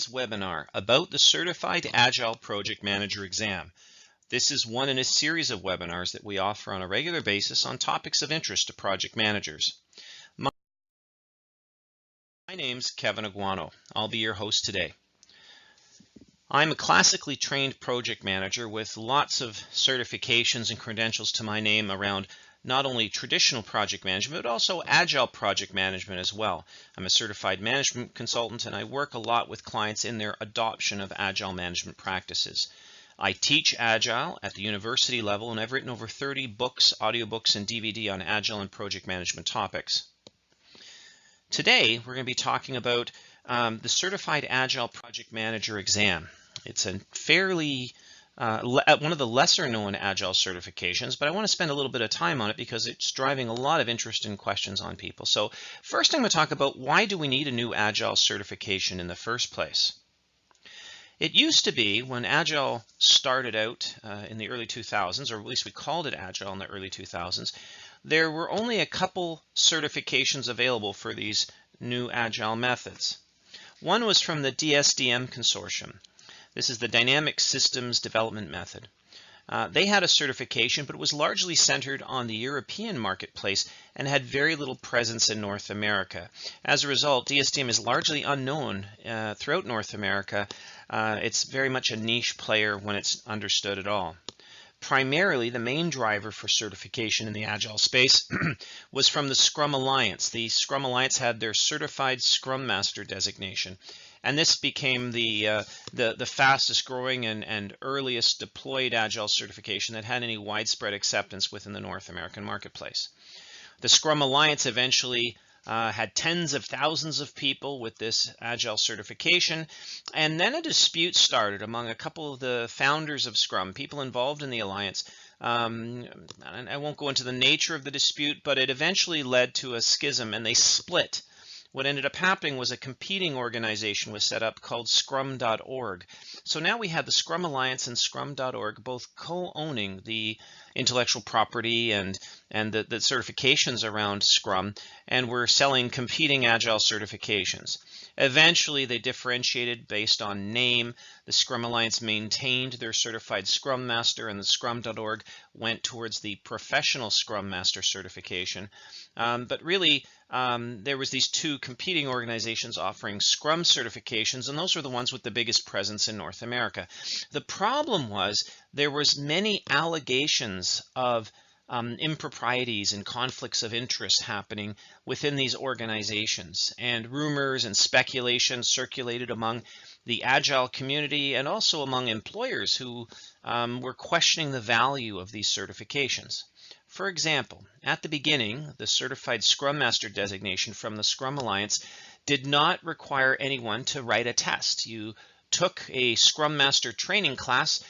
today's webinar about the Certified Agile Project Manager exam. This is one in a series of webinars that we offer on a regular basis on topics of interest to project managers. My name's Kevin Aguano. I'll be your host today. I'm a classically trained project manager with lots of certifications and credentials to my name around not only traditional project management, but also agile project management as well. I'm a certified management consultant and I work a lot with clients in their adoption of agile management practices. I teach agile at the university level and I've written over 30 books, audiobooks, and DVD on agile and project management topics. Today, we're going to be talking about the Certified Agile Project Manager exam. It's a fairly one of the lesser known Agile certifications, but I want to spend a little bit of time on it because it's driving a lot of interest and questions on people. So first I'm going to talk about why do we need a new Agile certification in the first place. It used to be when Agile started out in the early 2000s, or at least we called it Agile in the early 2000s, there were only a couple certifications available for these new Agile methods. One was from the DSDM consortium. This is the Dynamic Systems Development Method. They had a certification, but it was largely centered on the European marketplace and had very little presence in North America. As a result, DSDM is largely unknown throughout North America. It's very much a niche player when it's understood at all. Primarily, the main driver for certification in the Agile space was from the Scrum Alliance. The Scrum Alliance had their Certified Scrum Master designation. And this became the fastest growing and earliest deployed Agile certification that had any widespread acceptance within the North American marketplace. The Scrum Alliance eventually had tens of thousands of people with this Agile certification, and then a dispute started among a couple of the founders of Scrum, people involved in the Alliance. And I won't go into the nature of the dispute, but it eventually led to a schism, and they split. What ended up happening was a competing organization was set up called Scrum.org. So now we had the Scrum Alliance and Scrum.org both co-owning the intellectual property and the certifications around Scrum, and were selling competing Agile certifications. Eventually, they differentiated based on name. The Scrum Alliance maintained their certified Scrum Master, and the Scrum.org went towards the professional Scrum Master certification. But really, there was these two competing organizations offering Scrum certifications, and those were the ones with the biggest presence in North America. The problem was there was many allegations of improprieties and conflicts of interest happening within these organizations, and rumors and speculation circulated among the Agile community and also among employers who were questioning the value of these certifications. For example, at the beginning, the Certified Scrum Master designation from the Scrum Alliance did not require anyone to write a test. You took a Scrum Master training class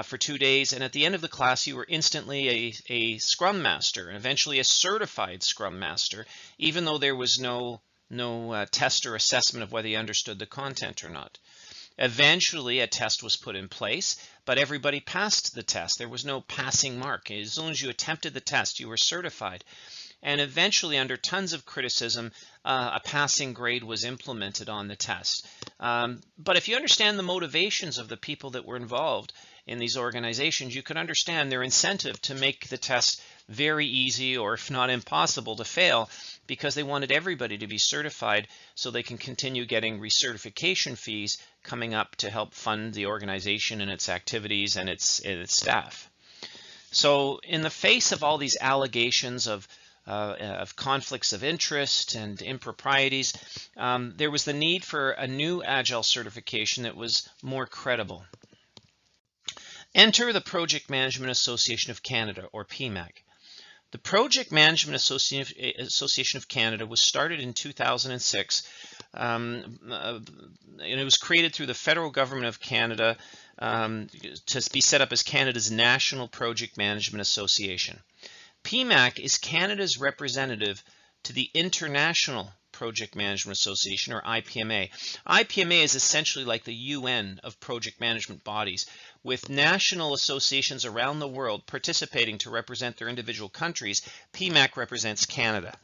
for 2 days, and at the end of the class you were instantly a Scrum Master and eventually a certified Scrum Master, even though there was no test or assessment of whether you understood the content or not. Eventually a test was put in place, but everybody passed the test. There was no passing mark. As long as you attempted the test, you were certified. And eventually, under tons of criticism, a passing grade was implemented on the test. But if you understand the motivations of the people that were involved in these organizations, you can understand their incentive to make the test very easy, or if not impossible, to fail, because they wanted everybody to be certified so they can continue getting recertification fees coming up to help fund the organization and its activities and its staff. So in the face of all these allegations of conflicts of interest and improprieties, there was the need for a new Agile certification that was more credible. Enter the Project Management Association of Canada, or PMAC. The Project Management Association of Canada was started in 2006, and it was created through the federal government of Canada to be set up as Canada's National Project Management Association. PMAC is Canada's representative to the International Project Management Association, or IPMA. IPMA is essentially like the UN of project management bodies, with national associations around the world participating to represent their individual countries. PMAC represents Canada.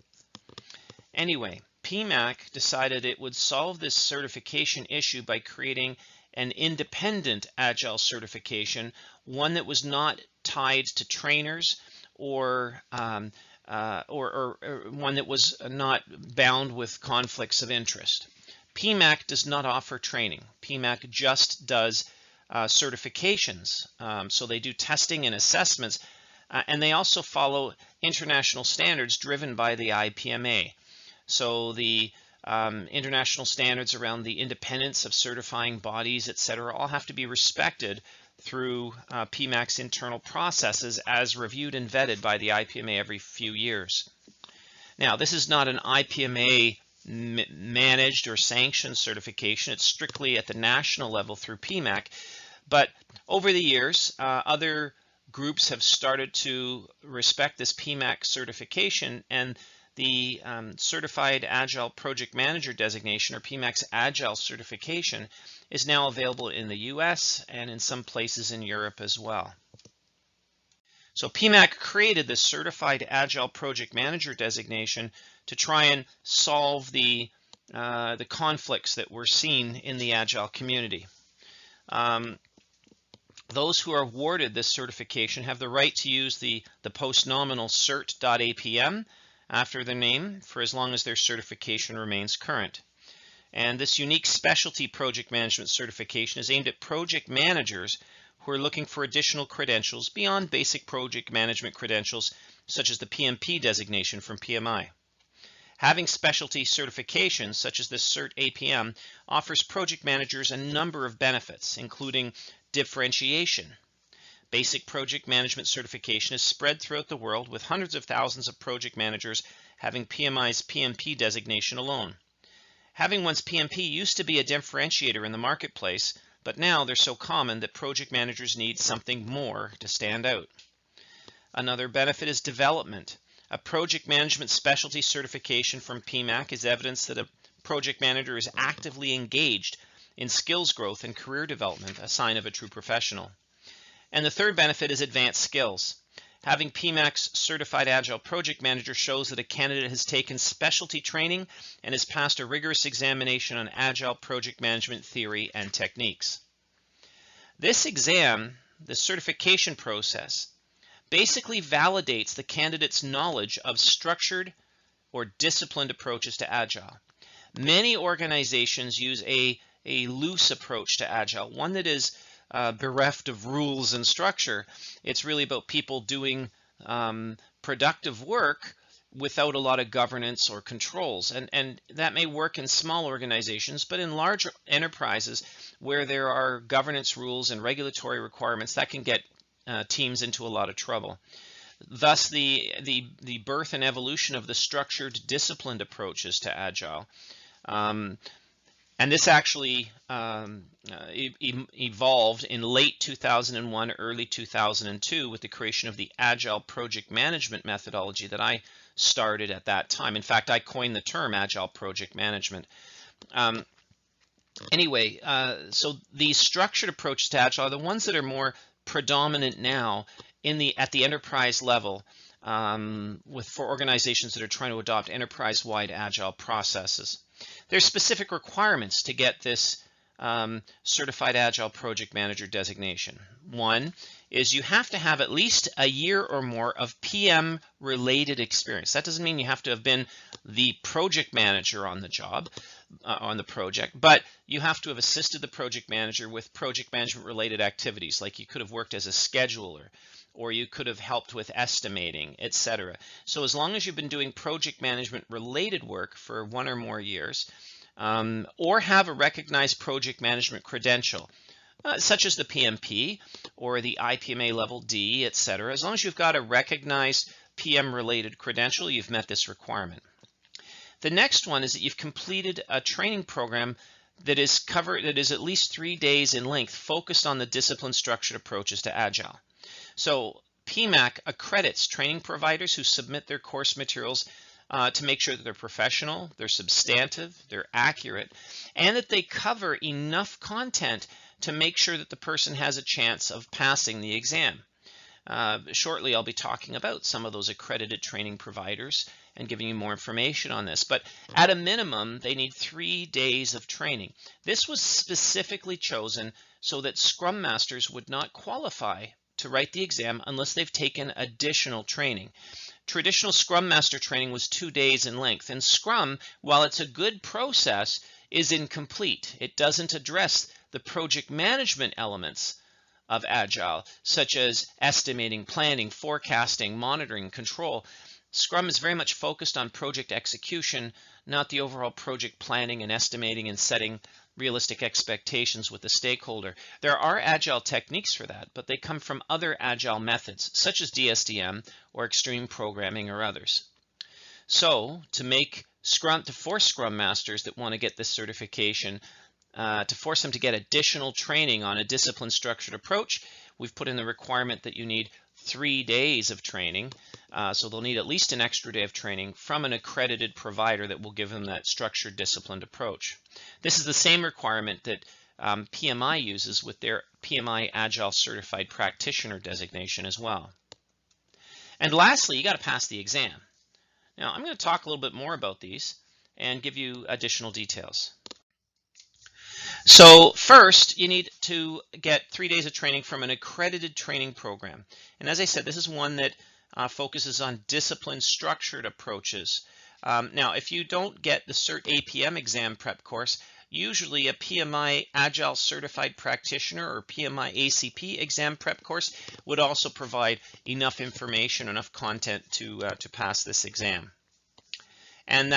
Anyway, PMAC decided it would solve this certification issue by creating an independent Agile certification, one that was not tied to trainers or one that was not bound with conflicts of interest. PMAC does not offer training. PMAC just does certifications. So they do testing and assessments, and they also follow international standards driven by the IPMA. So the international standards around the independence of certifying bodies, etc., all have to be respected through PMAC's internal processes as reviewed and vetted by the IPMA every few years. Now, this is not an IPMA managed or sanctioned certification. It's strictly at the national level through PMAC. But over the years, other groups have started to respect this PMAC certification, and the Certified Agile Project Manager designation, or PMAC's Agile certification, is now available in the US and in some places in Europe as well. So PMAC created the Certified Agile Project Manager designation to try and solve the conflicts that we're seeing in the Agile community. Those who are awarded this certification have the right to use the post-nominal Cert.APM after their name for as long as their certification remains current. And this unique specialty project management certification is aimed at project managers who are looking for additional credentials beyond basic project management credentials, such as the PMP designation from PMI. Having specialty certifications, such as this Cert.APM, offers project managers a number of benefits, including differentiation. Basic project management certification is spread throughout the world, with hundreds of thousands of project managers having PMI's PMP designation alone. Having one's PMP used to be a differentiator in the marketplace, but now they're so common that project managers need something more to stand out. Another benefit is development. A project management specialty certification from PMAC is evidence that a project manager is actively engaged in skills growth and career development, a sign of a true professional. And the third benefit is advanced skills. Having PMAC's Certified Agile Project Manager shows that a candidate has taken specialty training and has passed a rigorous examination on Agile project management theory and techniques. This exam, the certification process, basically validates the candidate's knowledge of structured or disciplined approaches to Agile. Many organizations use a loose approach to Agile, one that is bereft of rules and structure. It's really about people doing productive work without a lot of governance or controls. And that may work in small organizations, but in large enterprises where there are governance rules and regulatory requirements, that can get teams into a lot of trouble. Thus, the birth and evolution of the structured, disciplined approaches to Agile. And this actually evolved in late 2001, early 2002 with the creation of the Agile project management methodology that I started at that time. In fact, I coined the term Agile project management. Anyway, so these structured approaches to Agile are the ones that are more predominant now at the enterprise level for organizations that are trying to adopt enterprise-wide Agile processes. There's specific requirements to get this Certified Agile Project Manager designation. One is you have to have at least a year or more of PM-related experience. That doesn't mean you have to have been the project manager on the job, on the project, but you have to have assisted the project manager with project management-related activities, like you could have worked as a scheduler, or you could have helped with estimating, etc. So as long as you've been doing project management related work for 1 or more years, or have a recognized project management credential, such as the PMP or the IPMA level D, etc. As long as you've got a recognized PM related credential, you've met this requirement. The next one is that you've completed a training program that is at least 3 days in length, focused on the discipline structured approaches to Agile. So PMAC accredits training providers who submit their course materials to make sure that they're professional, they're substantive, they're accurate, and that they cover enough content to make sure that the person has a chance of passing the exam. Shortly, I'll be talking about some of those accredited training providers and giving you more information on this. But at a minimum, they need 3 days of training. This was specifically chosen so that Scrum Masters would not qualify to write the exam unless they've taken additional training. Traditional Scrum Master training was 2 days in length, and Scrum, while it's a good process, is incomplete. It doesn't address the project management elements of Agile, such as estimating, planning, forecasting, monitoring, control. Scrum is very much focused on project execution, not the overall project planning and estimating and setting realistic expectations with the stakeholder. There are Agile techniques for that, but they come from other Agile methods, such as DSDM or extreme programming or others. So to force Scrum Masters that want to get this certification, to force them to get additional training on a discipline structured approach, we've put in the requirement that you need 3 days of training. So they'll need at least an extra day of training from an accredited provider that will give them that structured disciplined approach. This is the same requirement that PMI uses with their PMI Agile Certified Practitioner designation as well. And lastly, you got to pass the exam. Now, I'm going to talk a little bit more about these and give you additional details. So first, you need to get 3 days of training from an accredited training program. And as I said, this is one that focuses on discipline structured approaches. Now, if you don't get the Cert.APM exam prep course, usually a PMI Agile Certified Practitioner or PMI-ACP exam prep course would also provide enough information, enough content to pass this exam. And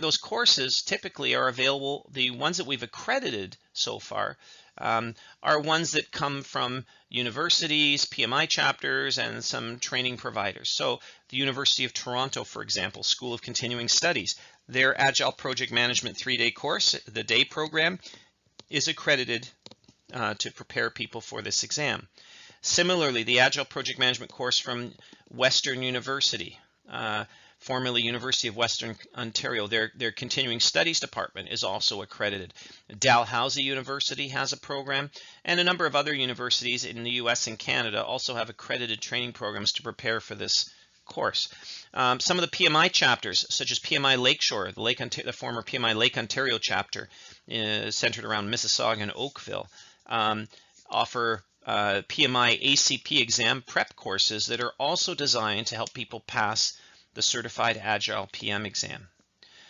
those courses typically are available. The ones that we've accredited so far are ones that come from universities, PMI chapters, and some training providers. So the University of Toronto, for example, School of Continuing Studies, their Agile Project Management 3-day course, the day program, is accredited to prepare people for this exam. Similarly, the Agile Project Management course from Western University, formerly University of Western Ontario, their Continuing Studies department is also accredited. Dalhousie University has a program, and a number of other universities in the US and Canada also have accredited training programs to prepare for this course. Some of the PMI chapters, such as PMI Lakeshore, the former PMI Lake Ontario chapter, centered around Mississauga and Oakville, offer PMI-ACP exam prep courses that are also designed to help people pass the Certified Agile PM exam.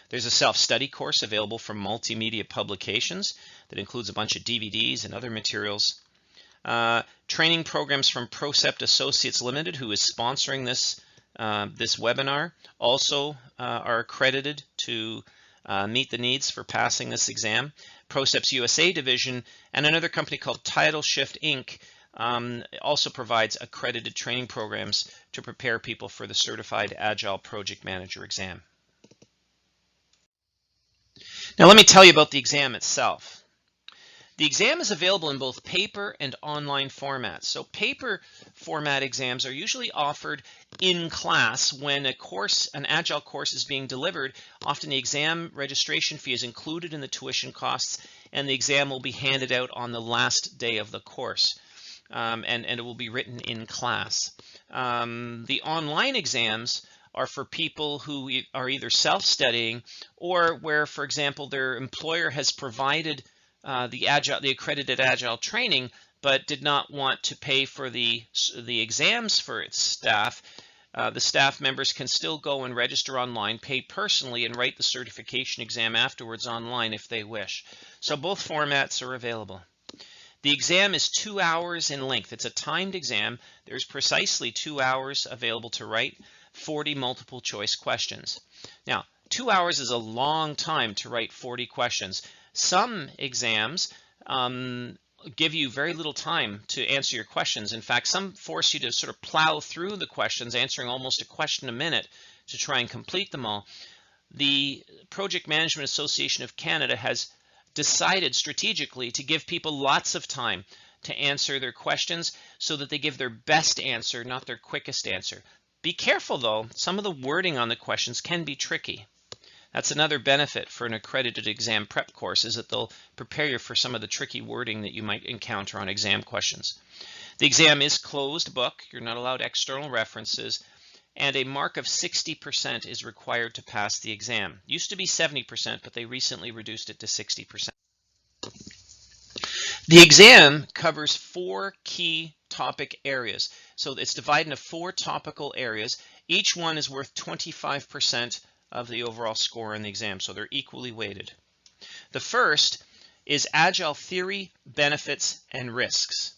There's a self-study course available from Multimedia Publications that includes a bunch of DVDs and other materials. Training programs from Procept Associates Limited, who is sponsoring this webinar, also are accredited to meet the needs for passing this exam. Procept's USA division and another company called Tidal Shift Inc. Also provides accredited training programs to prepare people for the Certified Agile Project Manager exam. Now let me tell you about the exam itself. The exam is available in both paper and online formats. So paper format exams are usually offered in class when an Agile course is being delivered. Often the exam registration fee is included in the tuition costs, and the exam will be handed out on the last day of the course. And it will be written in class. The online exams are for people who are either self-studying or where, for example, their employer has provided the accredited Agile training, but did not want to pay for the exams for its staff. The staff members can still go and register online, pay personally, and write the certification exam afterwards online if they wish. So both formats are available. The exam is 2 hours in length. It's a timed exam. There's precisely 2 hours available to write 40 multiple choice questions. Now, 2 hours is a long time to write 40 questions. Some exams give you very little time to answer your questions. In fact, some force you to sort of plow through the questions, answering almost a question a minute to try and complete them all. The Project Management Association of Canada has decided strategically to give people lots of time to answer their questions so that they give their best answer, not their quickest answer. Be careful though, some of the wording on the questions can be tricky. That's another benefit for an accredited exam prep course, is that they'll prepare you for some of the tricky wording that you might encounter on exam questions. The exam is closed book. You're not allowed external references. And a mark of 60% is required to pass the exam. Used to be 70%, but they recently reduced it to 60%. The exam covers 4 key topic areas. So it's divided into 4 topical areas. Each one is worth 25% of the overall score in the exam, so they're equally weighted. The first is Agile theory, benefits, and risks.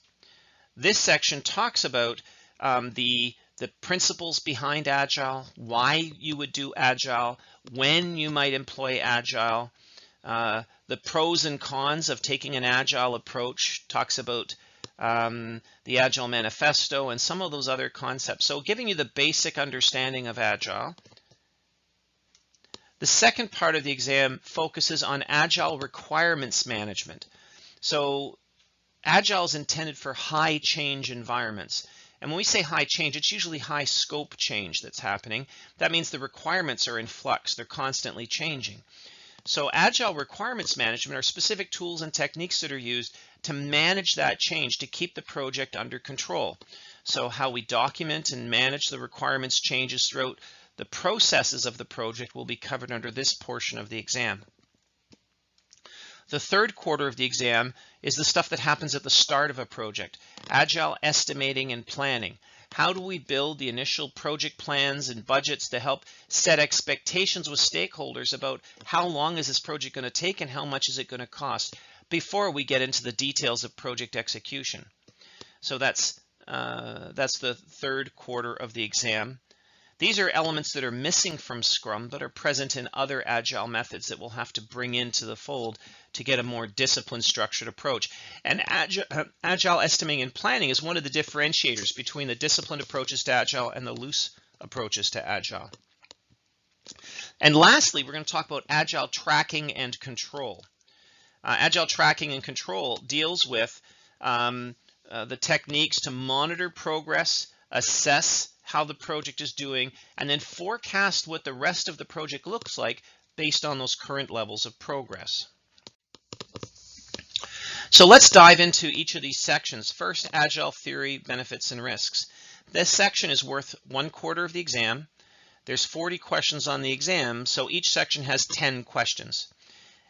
This section talks about the principles behind Agile, why you would do Agile, when you might employ Agile, the pros and cons of taking an Agile approach, talks about the Agile Manifesto and some of those other concepts. So giving you the basic understanding of Agile. The second part of the exam focuses on Agile requirements management. So Agile is intended for high change environments. And when we say high change, it's usually high scope change that's happening. That means the requirements are in flux. They're constantly changing. So Agile requirements management are specific tools and techniques that are used to manage that change, to keep the project under control. So how we document and manage the requirements changes throughout the processes of the project will be covered under this portion of the exam. The third quarter of the exam is the stuff that happens at the start of a project. Agile estimating and planning. How do we build the initial project plans and budgets to help set expectations with stakeholders about how long is this project going to take and how much is it going to cost before we get into the details of project execution. So that's the third quarter of the exam. These are elements that are missing from Scrum but are present in other Agile methods that we'll have to bring into the fold to get a more disciplined, structured approach. And Agile estimating and planning is one of the differentiators between the disciplined approaches to Agile and the loose approaches to Agile. And lastly, we're going to talk about Agile tracking and control. Agile tracking and control deals with the techniques to monitor progress, assess how the project is doing, and then forecast what the rest of the project looks like based on those current levels of progress. So let's dive into each of these sections. First, Agile theory, benefits, and risks. This section is worth 1 quarter of the exam. There's 40 questions on the exam, so each section has 10 questions.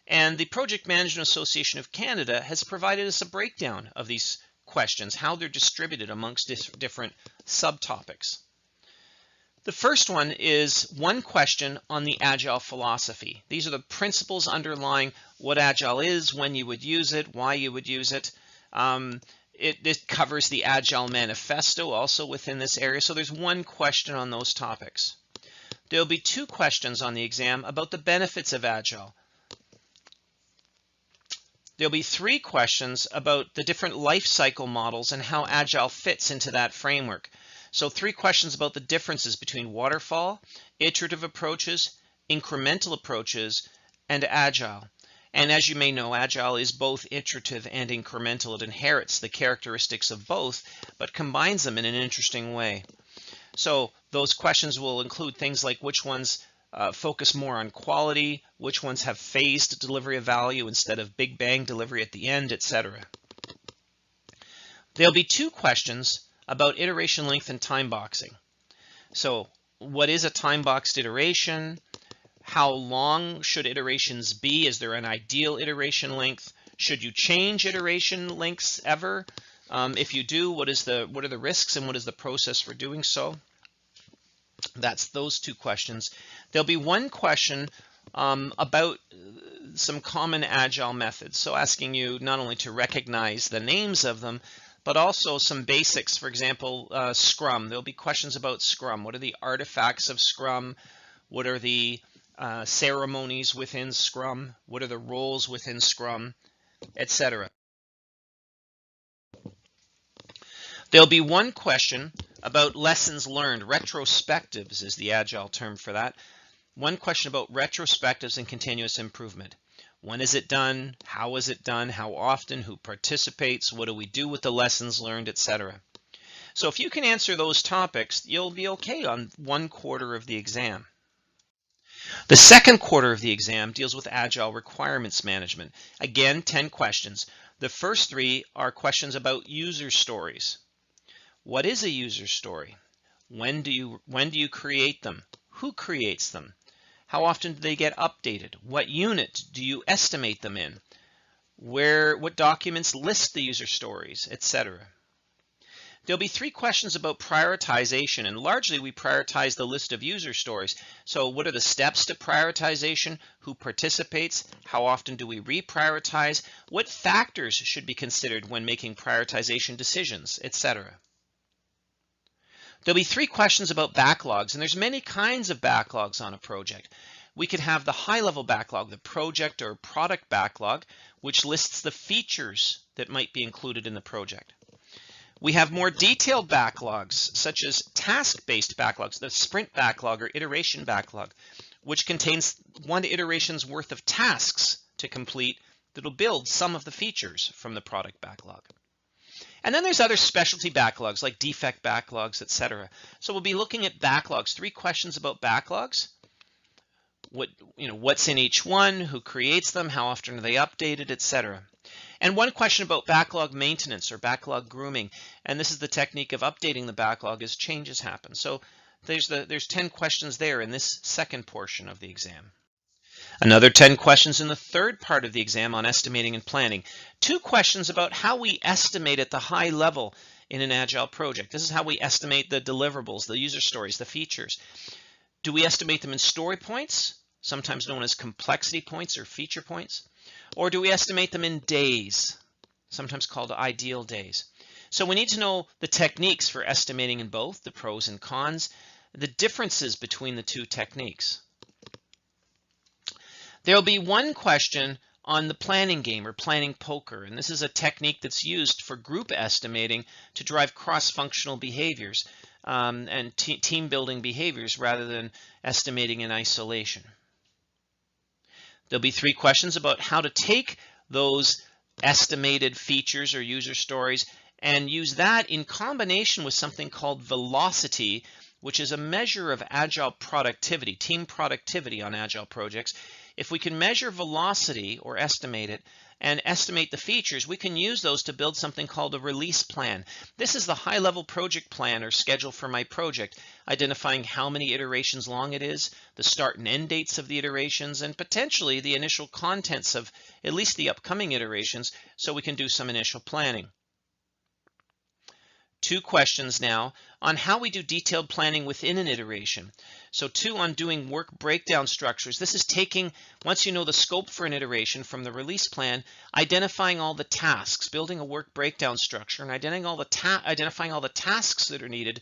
And the Project Management Association of Canada has provided us a breakdown of these questions, how they're distributed amongst different subtopics. The first one is 1 question on the Agile philosophy. These are the principles underlying what Agile is, when you would use it, why you would use it. It covers the Agile Manifesto also within this area. So there's 1 question on those topics. There'll be 2 questions on the exam about the benefits of Agile. There'll be 3 questions about the different life cycle models and how Agile fits into that framework. So 3 questions about the differences between waterfall, iterative approaches, incremental approaches, and Agile. And as you may know, Agile is both iterative and incremental. It inherits the characteristics of both, but combines them in an interesting way. So those questions will include things like which ones focus more on quality, which ones have phased delivery of value instead of big bang delivery at the end, etc. There'll be 2 questions about iteration length and time boxing. So what is a time boxed iteration? How long should iterations be? Is there an ideal iteration length? Should you change iteration lengths ever? If you do, what are the risks and what is the process for doing so? That's those 2 questions. There'll be 1 question about some common Agile methods. So asking you not only to recognize the names of them, but also some basics. For example, Scrum. There'll be questions about Scrum. What are the artifacts of Scrum? What are the ceremonies within Scrum? What are the roles within Scrum, etc. There'll be 1 question about lessons learned. Retrospectives is the Agile term for that. 1 question about retrospectives and continuous improvement. When is it done? How is it done? How often? Who participates? What do we do with the lessons learned, etc. So if you can answer those topics, you'll be okay on 1 quarter of the exam. The second quarter of the exam deals with Agile requirements management. Again, 10 questions. The first 3 are questions about user stories. What is a user story? When do you create them? Who creates them? How often do they get updated? What unit do you estimate them in? What documents list the user stories, etc. There'll be 3 questions about prioritization, and largely we prioritize the list of user stories. So what are the steps to prioritization? Who participates? How often do we reprioritize? What factors should be considered when making prioritization decisions, etc. There'll be 3 questions about backlogs, and there's many kinds of backlogs on a project. We could have the high-level backlog, the project or product backlog, which lists the features that might be included in the project. We have more detailed backlogs, such as task-based backlogs, the sprint backlog or iteration backlog, which contains 1 iteration's worth of tasks to complete that'll build some of the features from the product backlog. And then there's other specialty backlogs like defect backlogs, etc. So we'll be looking at backlogs. 3 questions about backlogs. What's in each one, who creates them, how often are they updated, etc. And 1 question about backlog maintenance or backlog grooming. And this is the technique of updating the backlog as changes happen. So there's 10 questions there in this second portion of the exam. Another 10 questions in the third part of the exam on estimating and planning. 2 questions about how we estimate at the high level in an Agile project. This is how we estimate the deliverables, the user stories, the features. Do we estimate them in story points, sometimes known as complexity points or feature points? Or do we estimate them in days, sometimes called ideal days? So we need to know the techniques for estimating in both, the pros and cons, the differences between the 2 techniques. There'll be 1 question on the planning game or planning poker, and this is a technique that's used for group estimating to drive cross-functional behaviors and team building behaviors rather than estimating in isolation. There'll be 3 questions about how to take those estimated features or user stories and use that in combination with something called velocity, which is a measure of Agile productivity, team productivity on Agile projects. If we can measure velocity or estimate it and estimate the features, we can use those to build something called a release plan. This is the high-level project plan or schedule for my project, identifying how many iterations long it is, the start and end dates of the iterations, and potentially the initial contents of at least the upcoming iterations, so we can do some initial planning. 2 questions now on how we do detailed planning within an iteration. So 2 on doing work breakdown structures. This is taking, once you know the scope for an iteration from the release plan, identifying all the tasks, building a work breakdown structure, and identifying all the tasks that are needed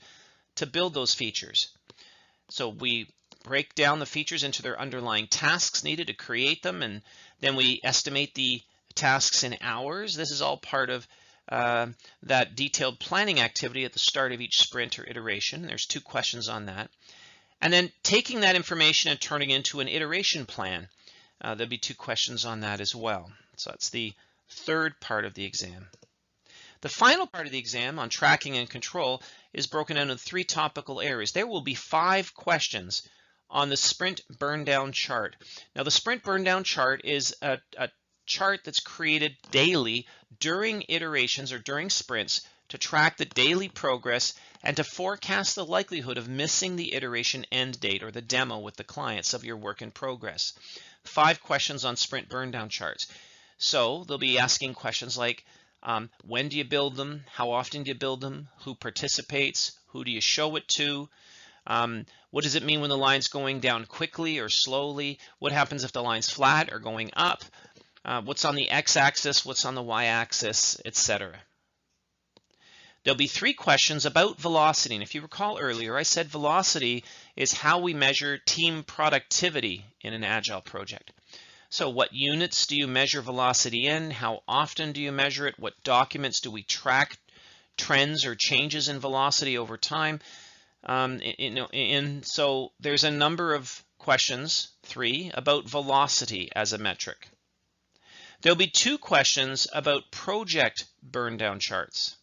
to build those features. So we break down the features into their underlying tasks needed to create them, and then we estimate the tasks in hours. This is all part of that detailed planning activity at the start of each sprint or iteration. There's 2 questions on that. And then taking that information and turning it into an iteration plan. There'll be 2 questions on that as well. So that's the third part of the exam. The final part of the exam on tracking and control is broken down into 3 topical areas. There will be 5 questions on the sprint burn down chart. Now the sprint burn down chart is a chart that's created daily during iterations or during sprints to track the daily progress and to forecast the likelihood of missing the iteration end date or the demo with the clients of your work in progress. 5 questions on sprint burn down charts. So they'll be asking questions like, when do you build them? How often do you build them? Who participates? Who do you show it to? What does it mean when the line's going down quickly or slowly? What happens if the line's flat or going up? What's on the x-axis, what's on the y-axis, etc. There'll be 3 questions about velocity. And if you recall earlier, I said velocity is how we measure team productivity in an Agile project. So what units do you measure velocity in? How often do you measure it? What documents do we track trends or changes in velocity over time? So there's a number of questions, 3, about velocity as a metric. There'll be 2 questions about project burn down charts.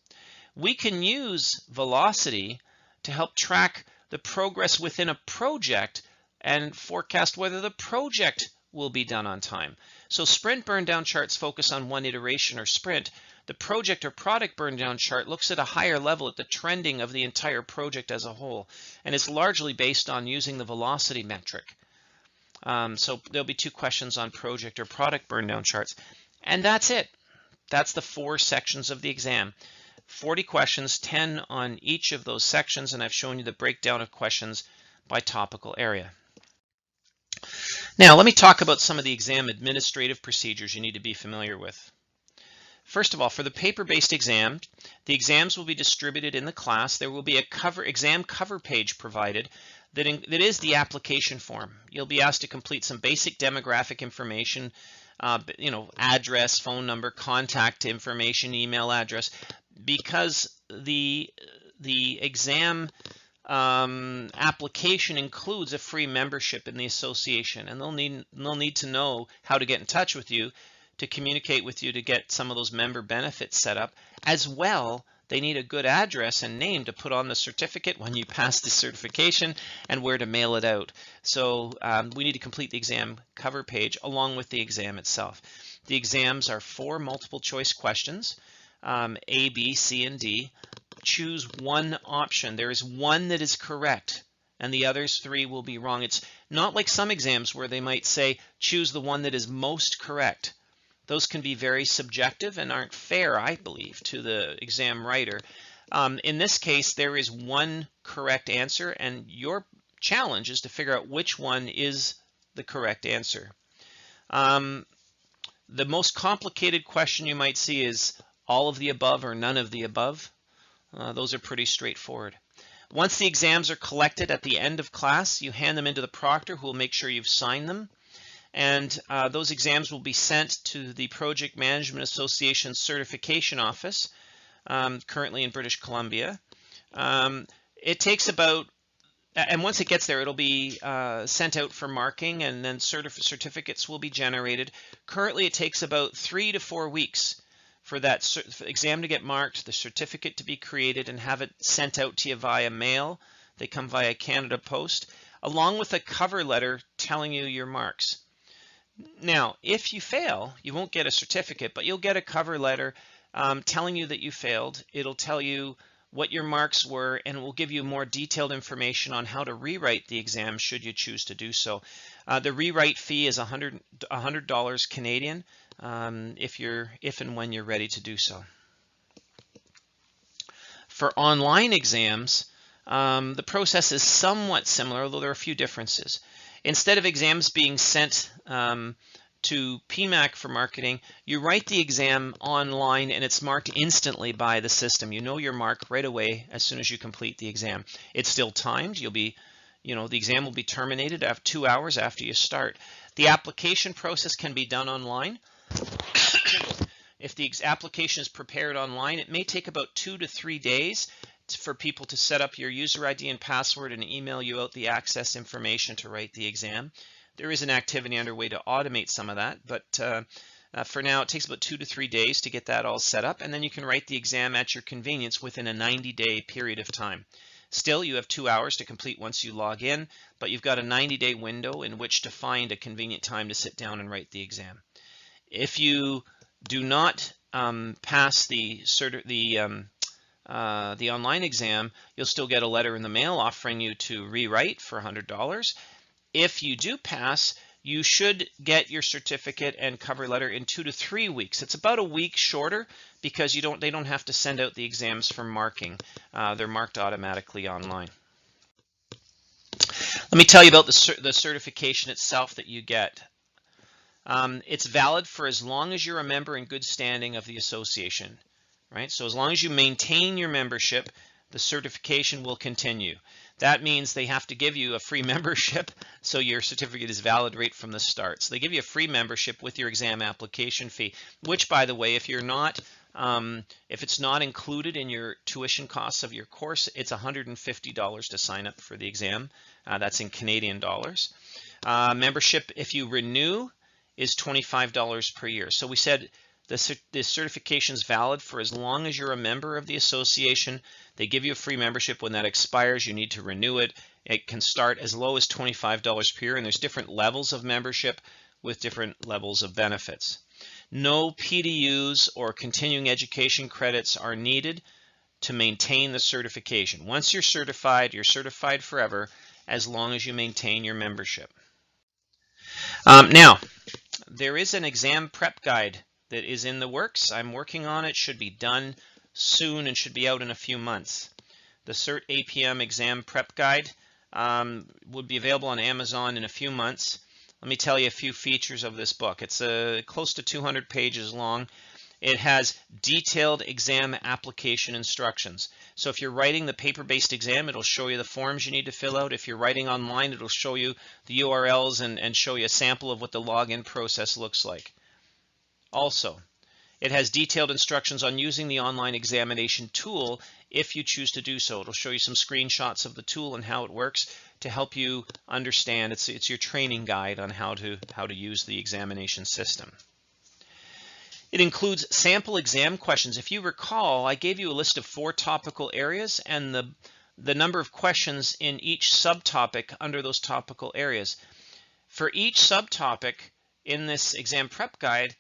We can use velocity to help track the progress within a project and forecast whether the project will be done on time. So sprint burn down charts focus on one iteration or sprint. The project or product burn down chart looks at a higher level at the trending of the entire project as a whole, and it's largely based on using the velocity metric. So there'll be 2 questions on project or product burn down charts, and that's it. That's the 4 sections of the exam. 40 questions, 10 on each of those sections, and I've shown you the breakdown of questions by topical area. Now let me talk about some of the exam administrative procedures you need to be familiar with. First of all, for the paper-based exam, the exams will be distributed in the class. There will be a exam cover page provided that is the application form. You'll be asked to complete some basic demographic information, address, phone number, contact information, email address, because the exam application includes a free membership in the association, and they'll need to know how to get in touch with you, to communicate with you, to get some of those member benefits set up. As well, they need a good address and name to put on the certificate when you pass the certification, and where to mail it out. So we need to complete the exam cover page along with the exam itself. The exams are 4 multiple choice questions, A, B, C, and D. Choose one option. There is one that is correct, and the others 3 will be wrong. It's not like some exams where they might say, choose the one that is most correct. Those can be very subjective and aren't fair, I believe, to the exam writer. In this case, there is one correct answer, and your challenge is to figure out which one is the correct answer. The most complicated question you might see is all of the above or none of the above. Those are pretty straightforward. Once the exams are collected at the end of class, you hand them into the proctor, who will make sure you've signed them. And those exams will be sent to the Project Management Association Certification Office, currently in British Columbia. It takes about, and once it gets there, it'll be sent out for marking, and then certificates will be generated. Currently, it takes about 3 to 4 weeks for that exam to get marked, the certificate to be created, and have it sent out to you via mail. They come via Canada Post, along with a cover letter telling you your marks. Now, if you fail, you won't get a certificate, but you'll get a cover letter telling you that you failed. It'll tell you what your marks were, and it will give you more detailed information on how to rewrite the exam should you choose to do so. The rewrite fee is $100 Canadian if and when you're ready to do so. For online exams, the process is somewhat similar, although there are a few differences. Instead of exams being sent to PMAC for marketing, you write the exam online, and it's marked instantly by the system. You know your mark right away as soon as you complete the exam. It's still timed. The exam will be terminated after 2 hours after you start. The application process can be done online. If the application is prepared online, it may take about 2 to 3 days for people to set up your user ID and password and email you out the access information to write the exam. There is an activity underway to automate some of that, but for now it takes about 2 to 3 days to get that all set up, and then you can write the exam at your convenience within a 90-day period of time. Still, you have 2 hours to complete once you log in, but you've got a 90-day window in which to find a convenient time to sit down and write the exam. If you do not pass the online exam, you'll still get a letter in the mail offering you to rewrite for $100. If you do pass, you should get your certificate and cover letter in 2 to 3 weeks. It's about a week shorter because they don't have to send out the exams for marking. They're marked automatically online. Let me tell you about the certification itself that you get. It's valid for as long as you're a member in good standing of the association. Right? So as long as you maintain your membership, the certification will continue. That means they have to give you a free membership, so your certificate is valid right from the start. So they give you a free membership with your exam application fee, which, by the way, if it's not included in your tuition costs of your course, it's $150 to sign up for the exam. That's in Canadian dollars. Membership, if you renew, is $25 per year. So we said the certification is valid for as long as you're a member of the association. They give you a free membership. When that expires, you need to renew it. It can start as low as $25 per year, and there's different levels of membership with different levels of benefits. No PDUs or continuing education credits are needed to maintain the certification. Once you're certified forever as long as you maintain your membership. Now, there is an exam prep guide that is in the works. I'm working on it, should be done soon and should be out in a few months. The Cert.APM exam prep guide would be available on Amazon in a few months. Let me tell you a few features of this book. It's close to 200 pages long. It has detailed exam application instructions. So if you're writing the paper-based exam, it'll show you the forms you need to fill out. If you're writing online, it'll show you the URLs and show you a sample of what the login process looks like. Also, it has detailed instructions on using the online examination tool if you choose to do so. It'll show you some screenshots of the tool and how it works to help you understand. It's your training guide on how to use the examination system. It includes sample exam questions. If you recall, I gave you a list of 4 topical areas and the number of questions in each subtopic under those topical areas. For each subtopic in this exam prep guide,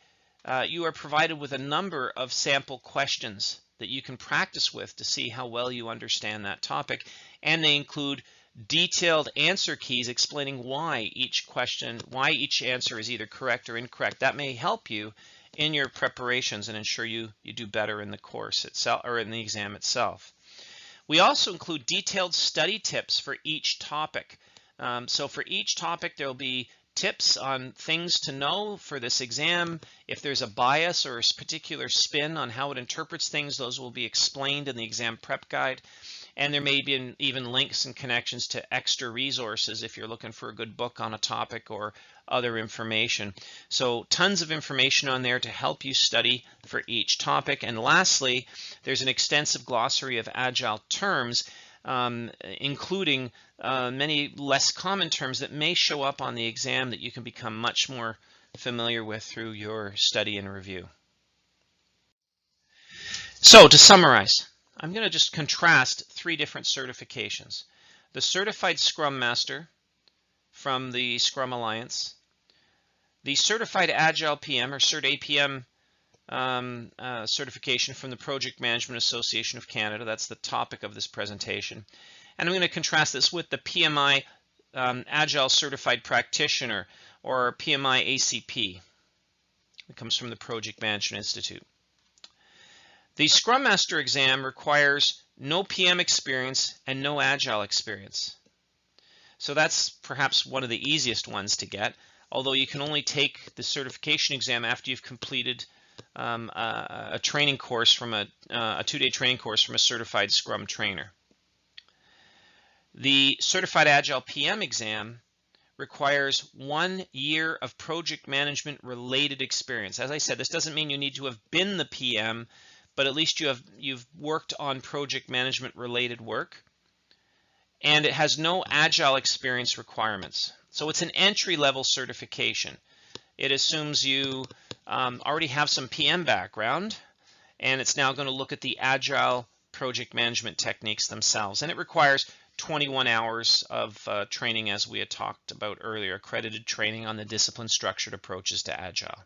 you are provided with a number of sample questions that you can practice with to see how well you understand that topic, and they include detailed answer keys explaining why each answer is either correct or incorrect. That may help you in your preparations and ensure you do better in the course itself or in the exam itself. We also include detailed study tips for each topic. So for each topic, there will be tips on things to know for this exam. If there's a bias or a particular spin on how it interprets things, those will be explained in the exam prep guide. And there may be even links and connections to extra resources if you're looking for a good book on a topic or other information. So tons of information on there to help you study for each topic. And lastly, there's an extensive glossary of Agile terms, including many less common terms that may show up on the exam that you can become much more familiar with through your study and review. So to summarize, I'm going to just contrast 3 different certifications. The Certified Scrum Master from the Scrum Alliance, the Certified Agile PM or Cert.APM certification from the Project Management Association of Canada. That's the topic of this presentation. And I'm going to contrast this with the PMI Agile Certified Practitioner or PMI-ACP. It comes from the Project Management Institute. The Scrum Master exam requires no PM experience and no Agile experience. So that's perhaps one of the easiest ones to get, although you can only take the certification exam after you've completed a training course from a 2-day training course from a certified Scrum trainer. The Certified Agile PM exam requires 1 year of project management related experience. As I said, this doesn't mean you need to have been the PM, but at least you've worked on project management related work, and it has no Agile experience requirements. So it's an entry-level certification. It assumes you already have some PM background, and it's now going to look at the Agile project management techniques themselves, and it requires 21 hours of training, as we had talked about earlier, accredited training on the discipline-structured approaches to Agile.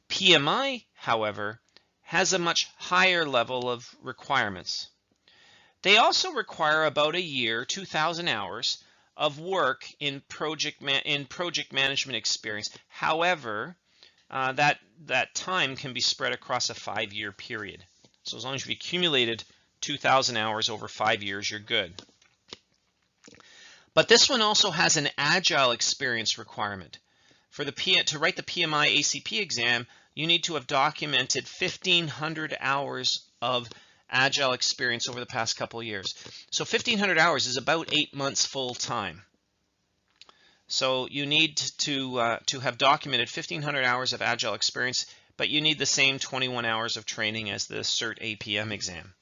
PMI, however, has a much higher level of requirements. They also require about a year, 2,000 hours, of work in project management experience. However, that time can be spread across a 5-year period. So as long as you've accumulated 2,000 hours over 5 years, you're good. But this one also has an Agile experience requirement. To write the PMI-ACP exam, you need to have documented 1,500 hours of Agile experience over the past couple of years. So 1,500 hours is about 8 months full time. So you need to have documented 1,500 hours of Agile experience, but you need the same 21 hours of training as the Cert.APM exam.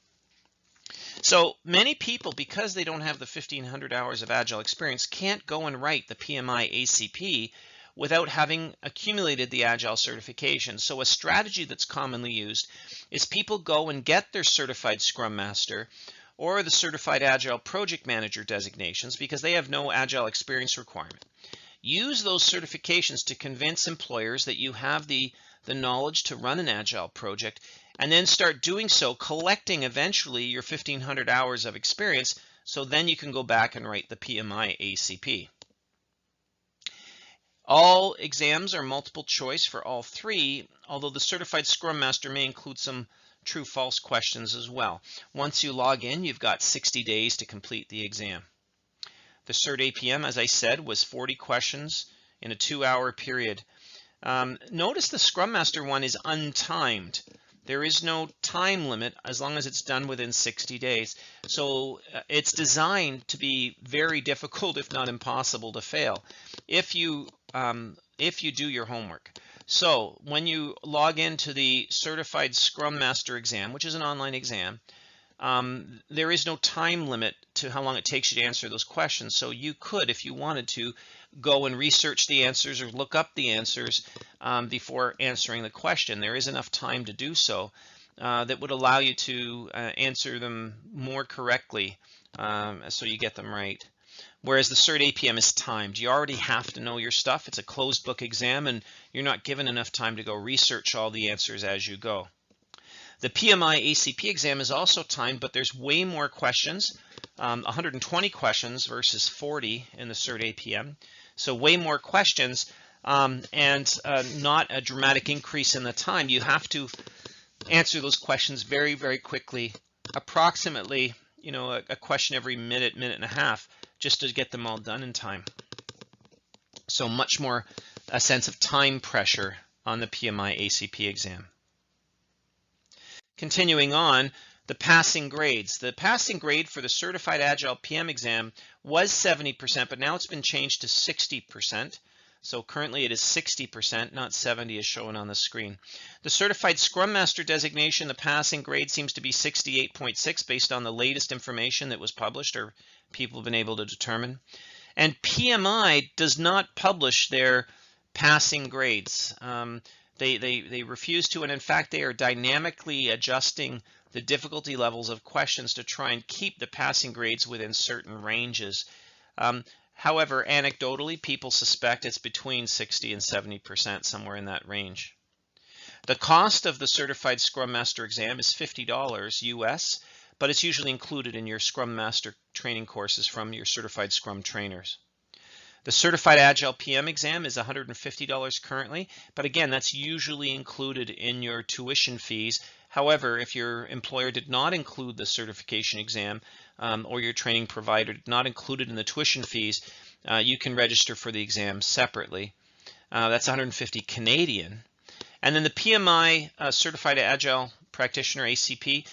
So many people, because they don't have the 1,500 hours of Agile experience, can't go and write the PMI-ACP without having accumulated the Agile certification. So a strategy that's commonly used is people go and get their Certified Scrum Master or the Certified Agile Project Manager designations because they have no Agile experience requirement. Use those certifications to convince employers that you have the knowledge to run an Agile project, and then start doing so, collecting eventually your 1,500 hours of experience, so then you can go back and write the PMI-ACP. All exams are multiple choice for all three, although the Certified Scrum Master may include some true-false questions as well. Once you log in, you've got 60 days to complete the exam. The Cert.APM, as I said, was 40 questions in a 2-hour period. Notice the Scrum Master one is untimed. There is no time limit as long as it's done within 60 days. So it's designed to be very difficult, if not impossible, to fail if you do your homework. So when you log into the Certified Scrum Master exam, which is an online exam, there is no time limit to how long it takes you to answer those questions. So you could, if you wanted to, go and research the answers or look up the answers before answering the question. There is enough time to do so that would allow you to answer them more correctly so you get them right. Whereas the Cert.APM is timed. You already have to know your stuff. It's a closed book exam, and you're not given enough time to go research all the answers as you go. The PMI-ACP exam is also timed, but there's way more questions, 120 questions versus 40 in the Cert.APM. So way more questions and not a dramatic increase in the time. You have to answer those questions very, very quickly, approximately, a question every minute, minute and a half, just to get them all done in time. So much more a sense of time pressure on the PMI-ACP exam. Continuing on, the passing grades. The passing grade for the Certified Agile PM exam was 70%, but now it's been changed to 60%. So currently it is 60%, not 70 as shown on the screen. The Certified Scrum Master designation, the passing grade seems to be 68.6 based on the latest information that was published or people have been able to determine. And PMI does not publish their passing grades. They refuse to, and in fact they are dynamically adjusting the difficulty levels of questions to try and keep the passing grades within certain ranges. However, anecdotally, people suspect it's between 60 and 70%, somewhere in that range. The cost of the Certified Scrum Master exam is $50 US, but it's usually included in your Scrum Master training courses from your certified Scrum trainers. The Certified Agile PM exam is $150 currently, but again, that's usually included in your tuition fees. However, if your employer did not include the certification exam or your training provider did not include it in the tuition fees, you can register for the exam separately. That's 150 Canadian. And then the PMI Certified Agile Practitioner ACP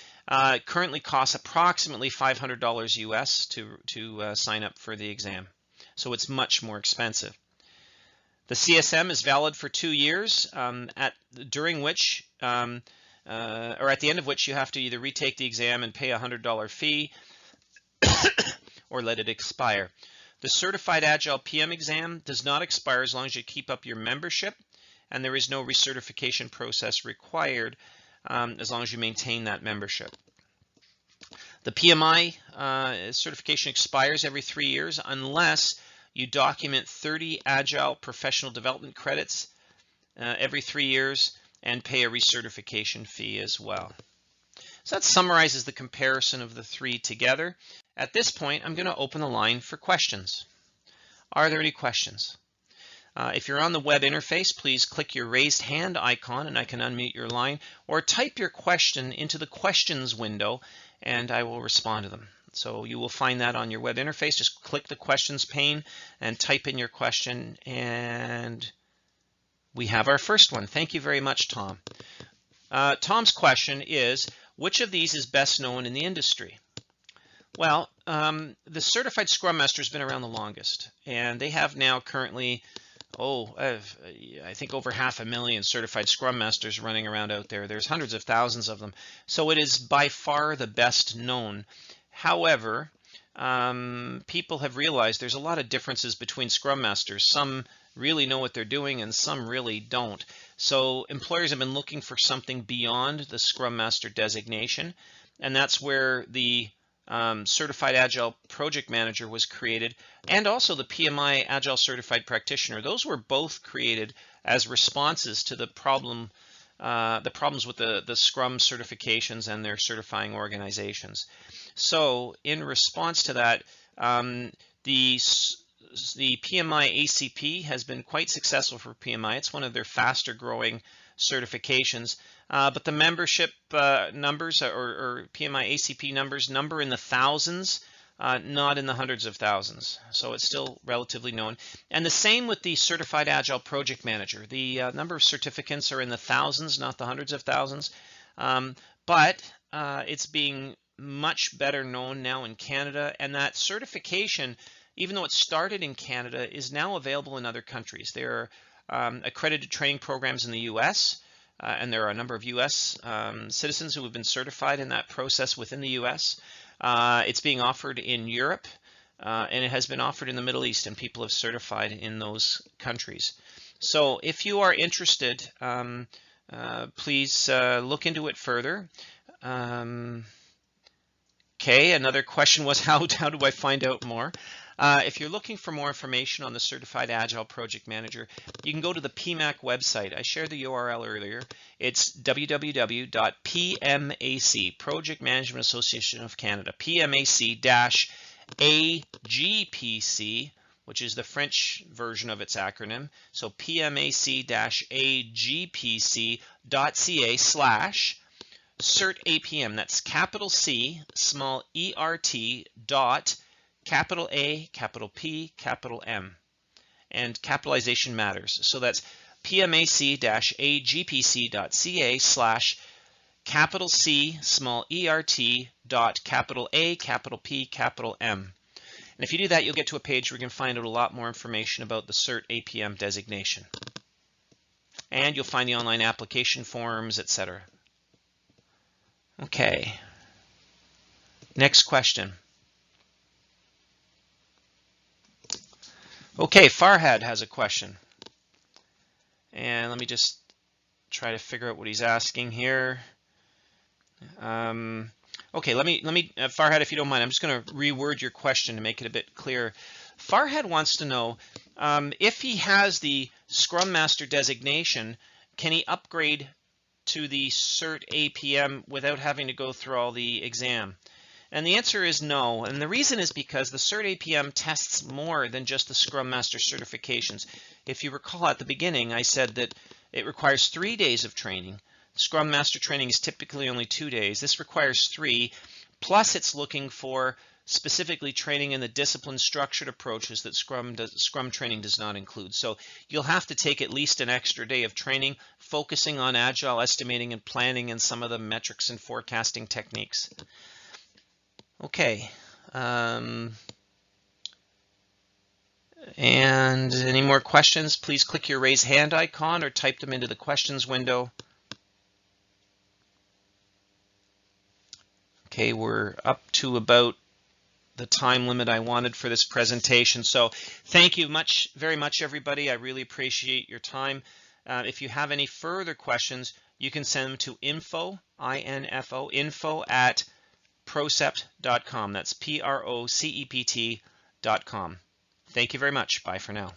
currently costs approximately $500 US to sign up for the exam. So it's much more expensive. The CSM is valid for 2 years, during which, or at the end of which you have to either retake the exam and pay a $100 fee or let it expire. The Certified Agile PM exam does not expire as long as you keep up your membership, and there is no recertification process required as long as you maintain that membership. The PMI certification expires every 3 years unless you document 30 Agile professional development credits every 3 years and pay a recertification fee as well. So that summarizes the comparison of the three together. At this point, I'm going to open the line for questions. Are there any questions? If you're on the web interface, please click your raised hand icon and I can unmute your line, or type your question into the questions window and I will respond to them. So you will find that on your web interface. Just click the questions pane and type in your question, and we have our first one. Thank you very much, Tom. Tom's question is, which of these is best known in the industry? Well, the Certified Scrum Master has been around the longest, and they have now currently, I think over 500,000 Certified Scrum Masters running around out there. There's hundreds of thousands of them. So it is by far the best known. However, people have realized there's a lot of differences between Scrum Masters. Some really know what they're doing and some really don't. So employers have been looking for something beyond the Scrum Master designation, and that's where the Certified Agile Project Manager was created, and also the PMI Agile Certified Practitioner. Those were both created as responses to the problems with the Scrum certifications and their certifying organizations. So in response to that, the PMI-ACP has been quite successful for PMI. It's one of their faster growing certifications, but the membership numbers or PMI-ACP numbers number in the thousands, not in the hundreds of thousands. So it's still relatively known. And the same with the Certified Agile Project Manager. The number of certificants are in the thousands, not the hundreds of thousands, but it's being much better known now in Canada, and that certification, even though it started in Canada, is now available in other countries. There are accredited training programs in the US, and there are a number of US citizens who have been certified in that process within the US. It's being offered in Europe, and it has been offered in the Middle East, and people have certified in those countries. So if you are interested, please look into it further. Okay, another question was how do I find out more? If you're looking for more information on the Certified Agile Project Manager, you can go to the PMAC website. I shared the URL earlier. It's www.PMAC, Project Management Association of Canada, PMAC-AGPC, which is the French version of its acronym. So PMAC-AGPC.ca/Cert.APM. That's capital C, small ERT, dot, capital A, capital P, capital M. And capitalization matters. So that's PMAC-AGPC.ca/capital C, small ERT, dot, capital A, capital P, capital M. And if you do that, you'll get to a page where you can find out a lot more information about the Cert.APM designation. And you'll find the online application forms, etc. Okay, next question. Okay, Farhad has a question. And let me just try to figure out what he's asking here. Okay, let me Farhad, if you don't mind, I'm just going to reword your question to make it a bit clearer. Farhad wants to know if he has the Scrum Master designation, can he upgrade to the Cert.APM without having to go through all the exam? And the answer is no. And the reason is because the Cert.APM tests more than just the Scrum Master certifications. If you recall at the beginning, I said that it requires 3 days of training. Scrum Master training is typically only 2 days. This requires 3, plus it's looking for specifically training in the discipline structured approaches that Scrum training does not include. So you'll have to take at least an extra day of training focusing on Agile estimating and planning and some of the metrics and forecasting techniques. Okay. And any more questions, please click your raise hand icon or type them into the questions window. Okay, we're up to about the time limit I wanted for this presentation. So thank you very much, everybody. I really appreciate your time. If you have any further questions, you can send them to info, I-N-F-O, info@procept.com. That's Procept.com. Thank you very much. Bye for now.